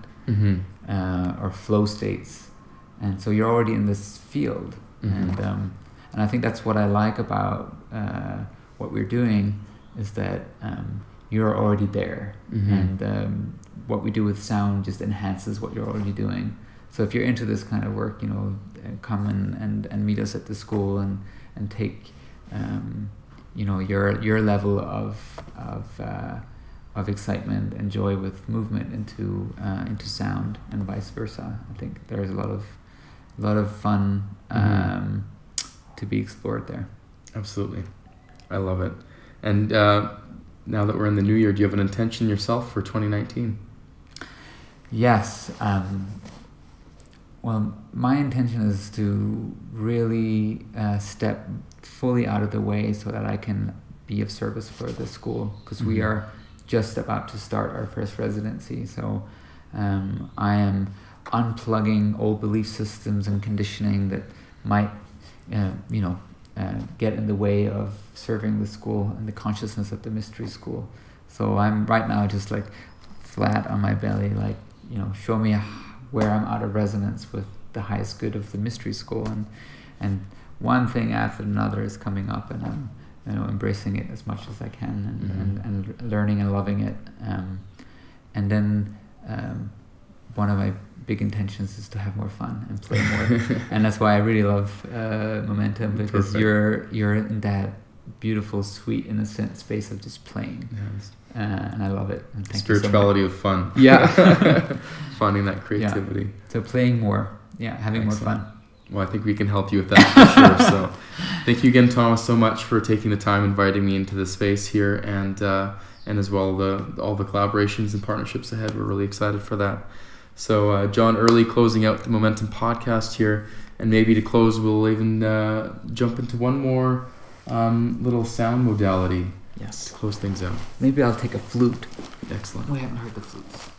or flow states. And so you're already in this field. And I think that's what I like about what we're doing, is that you're already there. And what we do with sound just enhances what you're already doing. So if you're into this kind of work, come and meet us at the school and take your level of excitement and joy with movement into sound, and vice versa. I think there's a lot of fun to be explored there. Absolutely, I love it. And now that we're in the new year, do you have an intention yourself for 2019? Yes. Well, my intention is to really step fully out of the way so that I can be of service for the school, because we are just about to start our first residency. So I am unplugging old belief systems and conditioning that might, get in the way of serving the school and the consciousness of the mystery school. So I'm right now just like flat on my belly, like, show me where I'm out of resonance with the highest good of the mystery school, and one thing after another is coming up, and I'm embracing it as much as I can, and learning and loving it, and then one of my big intentions is to have more fun and play more. And that's why I really love Momentum, because you're in that beautiful, sweet, innocent space of just playing. Yes. And I love it. And thank spirituality you so of fun. Yeah. Finding that creativity. Yeah. So playing more. Yeah, having Excellent. more fun. Well, I think we can help you with that for sure. So thank you again, Thomas, so much for taking the time, inviting me into this space here, and as well all the collaborations and partnerships ahead. We're really excited for that. So John Early closing out the Momentum podcast here, and maybe to close we'll even jump into one more little sound modality. Yes. To close things out. Maybe I'll take a flute. Excellent. We haven't heard the flutes.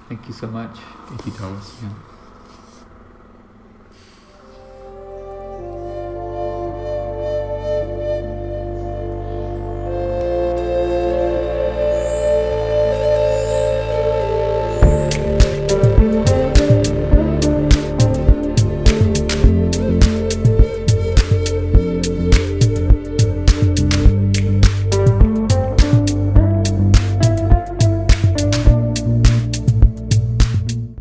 Thank you so much. Thank you, Thomas. Yeah.